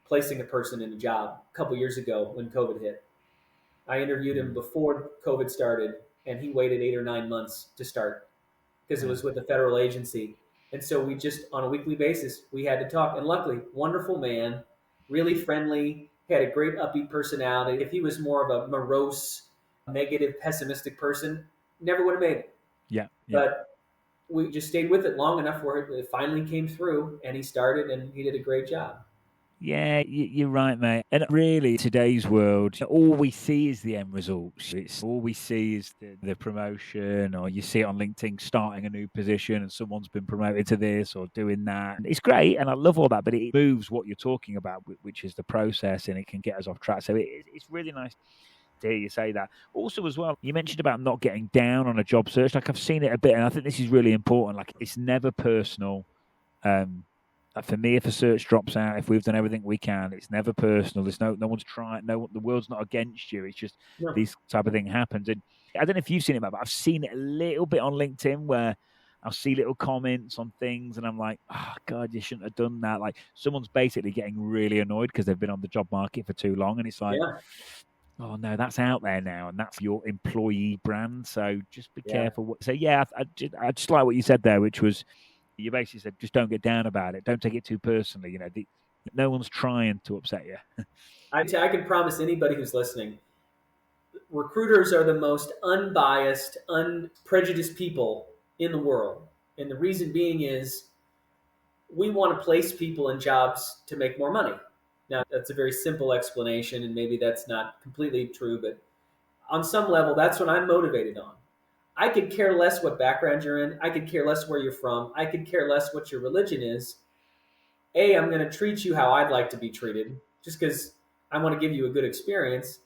placing a person in a job a couple years ago when COVID hit. I interviewed him before COVID started, and he waited 8 or 9 months to start because it was with a federal agency. And so we just, on a weekly basis, we had to talk. And luckily, wonderful man, really friendly, had a great upbeat personality. If he was more of a morose, negative, pessimistic person, never would have made it. Yeah. But we just stayed with it long enough where it finally came through, and he started, and he did a great job. Yeah, you're right, mate. And really, today's world, all we see is the end results. It's all we see is the promotion, or you see it on LinkedIn, starting a new position and someone's been promoted to this or doing that. It's great, and I love all that, but it moves what you're talking about, which is the process, and it can get us off track. So it's really nice to hear you say that. Also, as well, you mentioned about not getting down on a job search. Like, I've seen it a bit, and I think this is really important. Like, it's never personal. For me, if a search drops out, if we've done everything we can, it's never personal. There's no one's trying. The world's not against you. It's just these type of thing happens. And I don't know if you've seen it, but I've seen it a little bit on LinkedIn where I'll see little comments on things, and I'm like, oh God, you shouldn't have done that. Like, someone's basically getting really annoyed because they've been on the job market for too long, and it's like, oh no, that's out there now, and that's your employee brand. So just be careful. So yeah, I just like what you said there, which was, you basically said, just don't get down about it. Don't take it too personally. You know, no one's trying to upset you. I can promise anybody who's listening, recruiters are the most unbiased, unprejudiced people in the world. And the reason being is we want to place people in jobs to make more money. Now, that's a very simple explanation, and maybe that's not completely true, but on some level, that's what I'm motivated on. I could care less what background you're in. I could care less where you're from. I could care less what your religion is. I'm going to treat you how I'd like to be treated, just because I want to give you a good experience.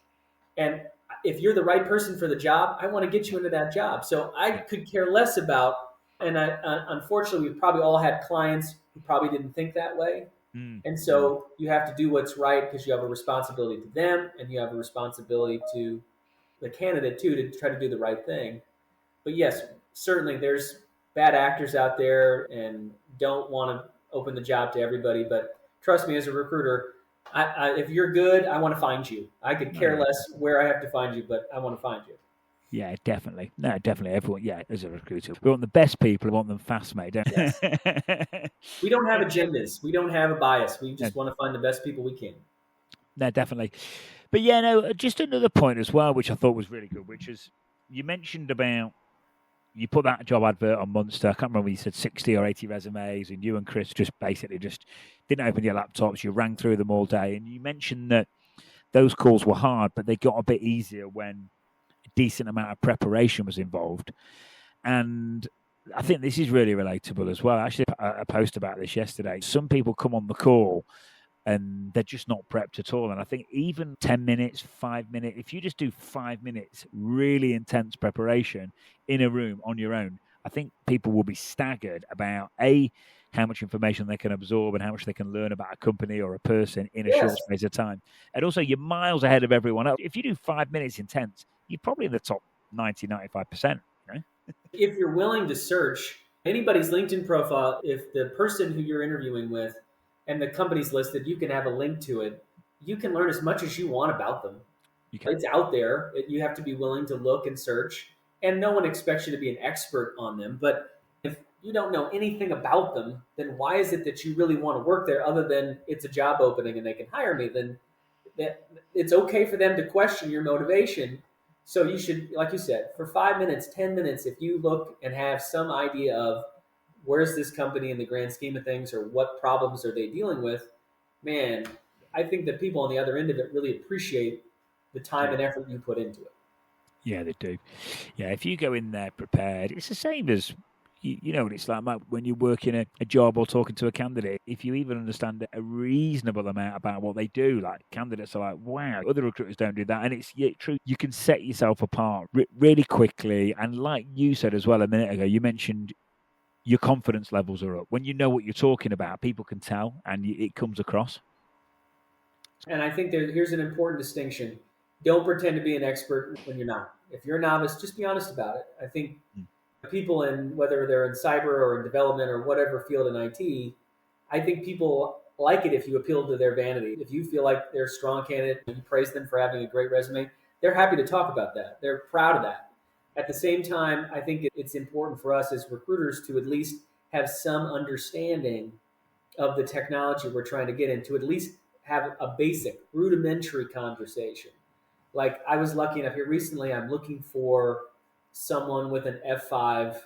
And if you're the right person for the job, I want to get you into that job. So I could care less about, and unfortunately, we've probably all had clients who probably didn't think that way. And so you have to do what's right, because you have a responsibility to them, and you have a responsibility to the candidate too, to try to do the right thing. But yes, certainly there's bad actors out there and don't want to open the job to everybody. But trust me, as a recruiter, if you're good, I want to find you. I could care less where I have to find you, but I want to find you. Yeah, definitely. No, definitely. Everyone, as a recruiter, we want the best people. We want them fast, mate. Don't Yes. We don't have agendas. We don't have a bias. We just want to find the best people we can. No, definitely. But yeah, no, just another point as well, which I thought was really good, which is you mentioned about, you put that job advert on Monster. I can't remember, you said 60 or 80 resumes, and you and Chris just basically just didn't open your laptops. You rang through them all day. And you mentioned that those calls were hard, but they got a bit easier when decent amount of preparation was involved. And I think this is really relatable as well. Actually, I posted about this yesterday. Some people come on the call and they're just not prepped at all. And I think even 10 minutes, 5 minutes, if you just do 5 minutes, really intense preparation in a room on your own, I think people will be staggered about how much information they can absorb and how much they can learn about a company or a person in a short space of time. And also, you're miles ahead of everyone else. If you do 5 minutes intense, you're probably in the top 90, 95%. Right? If you're willing to search anybody's LinkedIn profile, if the person who you're interviewing with and the company's listed, you can have a link to it. You can learn as much as you want about them. It's out there. You have to be willing to look and search. And no one expects you to be an expert on them. But if you don't know anything about them, then why is it that you really want to work there other than it's a job opening and they can hire me? Then it's okay for them to question your motivation. So you should, like you said, for 5 minutes, 10 minutes, if you look and have some idea of where's this company in the grand scheme of things or what problems are they dealing with, man, I think that people on the other end of it really appreciate the time and effort you put into it. Yeah, they do. Yeah, if you go in there prepared, it's the same as, you know what it's like when you're working a job or talking to a candidate. If you even understand a reasonable amount about what they do, like candidates are like, wow, other recruiters don't do that. And it's true. You can set yourself apart really quickly. And like you said as well a minute ago, you mentioned your confidence levels are up. When you know what you're talking about, people can tell and it comes across. And I think here's an important distinction. Don't pretend to be an expert when you're not. If you're a novice, just be honest about it. I think people in, whether they're in cyber or in development or whatever field in IT, I think people like it if you appeal to their vanity. If you feel like they're a strong candidate, you praise them for having a great resume, they're happy to talk about that. They're proud of that. At the same time, I think it's important for us as recruiters to at least have some understanding of the technology we're trying to get into, at least have a basic, rudimentary conversation. Like I was lucky enough here recently, I'm looking for someone with an F5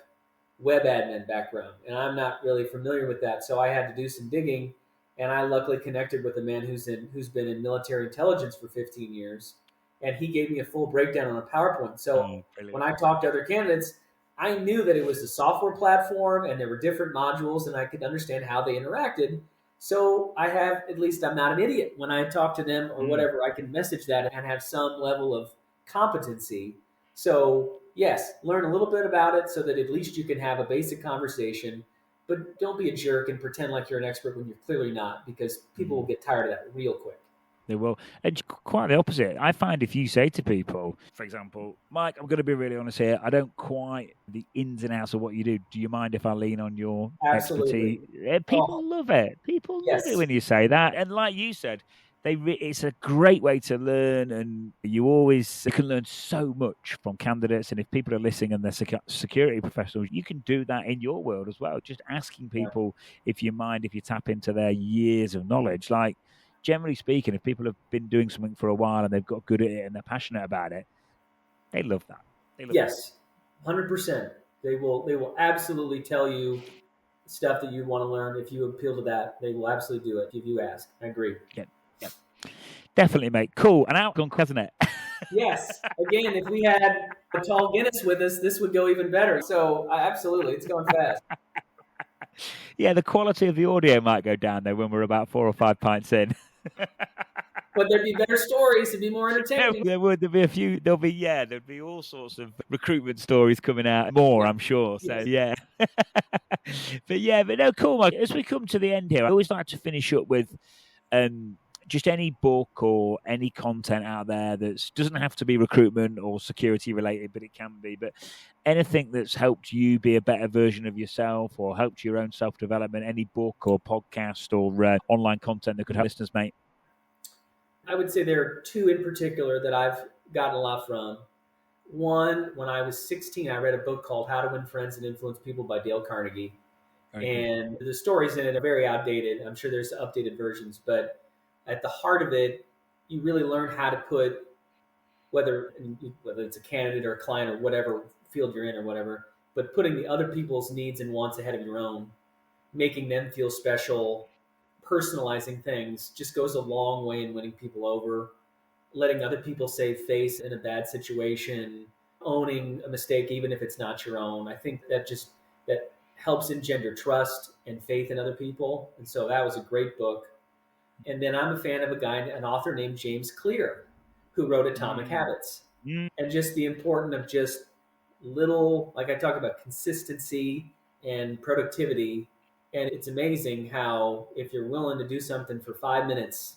web admin background, and I'm not really familiar with that. So I had to do some digging, and I luckily connected with a man who's been in military intelligence for 15 years, and he gave me a full breakdown on a PowerPoint. So when I talked to other candidates, I knew that it was a software platform and there were different modules, and I could understand how they interacted. So at least I'm not an idiot. When I talk to them or whatever, I can message that and have some level of competency. So yes, learn a little bit about it so that at least you can have a basic conversation, but don't be a jerk and pretend like you're an expert when you're clearly not, because people will get tired of that real quick. They will. And quite the opposite. I find if you say to people, for example, Mike, I'm going to be really honest here. I don't quite the ins and outs of what you do. Do you mind if I lean on your expertise? People love it. People love it when you say that. And like you said, it's a great way to learn, and you can learn so much from candidates. And if people are listening and they're security professionals, you can do that in your world as well. Just asking people if you mind if you tap into their years of knowledge. Like, generally speaking, if people have been doing something for a while and they've got good at it and they're passionate about it, they love that. Yes, 100%. They will absolutely tell you stuff that you want to learn. If you appeal to that, they will absolutely do it if you ask. I agree. Yeah. Definitely, mate. Cool. An outcome, hasn't it? Yes. Again, if we had a tall Guinness with us, this would go even better. So absolutely, it's going fast. Yeah, the quality of the audio might go down though when we're about 4 or 5 pints in. But there'd be better stories. It'd be more entertaining. There would. There'd be a few. There'd be all sorts of recruitment stories coming out. More, I'm sure. So yeah. But no, cool, Mike. As we come to the end here, I always like to finish up with just any book or any content out there that doesn't have to be recruitment or security related, but it can be. But anything that's helped you be a better version of yourself or helped your own self-development, any book or podcast or online content that could help listeners, mate? I would say there are two in particular that I've gotten a lot from. One, when I was 16, I read a book called How to Win Friends and Influence People by Dale Carnegie. And the stories in it are very outdated. I'm sure there's updated versions, but at the heart of it, you really learn how to put, whether it's a candidate or a client or whatever field you're in or whatever, but putting the other people's needs and wants ahead of your own, making them feel special, personalizing things just goes a long way in winning people over. letting other people save face in a bad situation, owning a mistake even if it's not your own. I think that helps engender trust and faith in other people. And so that was a great book. And then I'm a fan of an author named James Clear, who wrote Atomic Habits. And just the importance of just little, like I talk about, consistency and productivity. And it's amazing how if you're willing to do something for 5 minutes,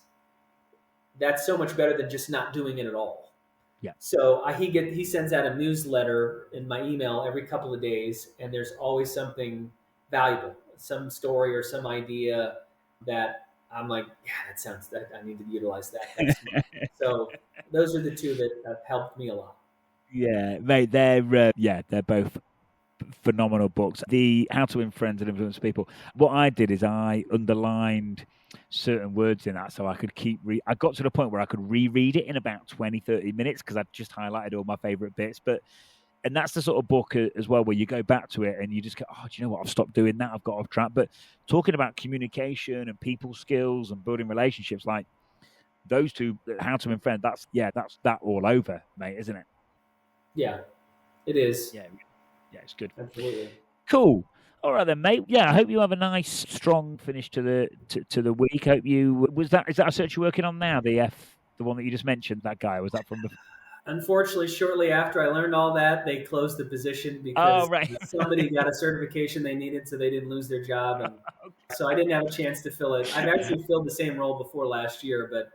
that's so much better than just not doing it at all. Yeah. So he sends out a newsletter in my email every couple of days, and there's always something valuable, some story or some idea that I'm like, yeah, that I need to utilize that. That's so those are the two that have helped me a lot. Yeah, mate, they're both phenomenal books. The How to Win Friends and Influence People. What I did is I underlined certain words in that so I could I got to the point where I could reread it in about 20, 30 minutes because I'd just highlighted all my favorite bits. And that's the sort of book as well where you go back to it and you just go, oh, do you know what? I've stopped doing that. I've got off track. But talking about communication and people skills and building relationships, like those two, How to Win Friends, that's that all over, mate, isn't it? Yeah, it is. Yeah, it's good. Absolutely. Cool. All right then, mate. Yeah, I hope you have a nice, strong finish to the week. Hope you is that a search you're working on now? The one that you just mentioned, that guy, was that from the? Unfortunately, shortly after I learned all that, they closed the position because somebody got a certification they needed, so they didn't lose their job, and so I didn't have a chance to fill it. I've actually filled the same role before last year, but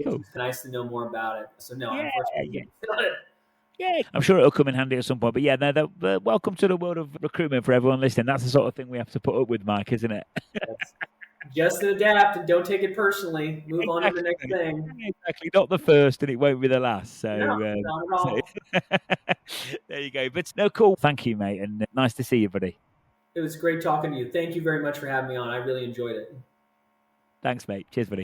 cool. It's nice to know more about it. So no, unfortunately, didn't fill it. Yeah, I'm sure it'll come in handy at some point. But yeah, welcome to the world of recruitment for everyone listening. That's the sort of thing we have to put up with, Mike, isn't it? Just adapt and don't take it personally. Move on to the next thing. Exactly, not the first, and it won't be the last. So, no, not at all. There you go. But no, cool. Thank you, mate, and nice to see you, buddy. It was great talking to you. Thank you very much for having me on. I really enjoyed it. Thanks, mate. Cheers, buddy.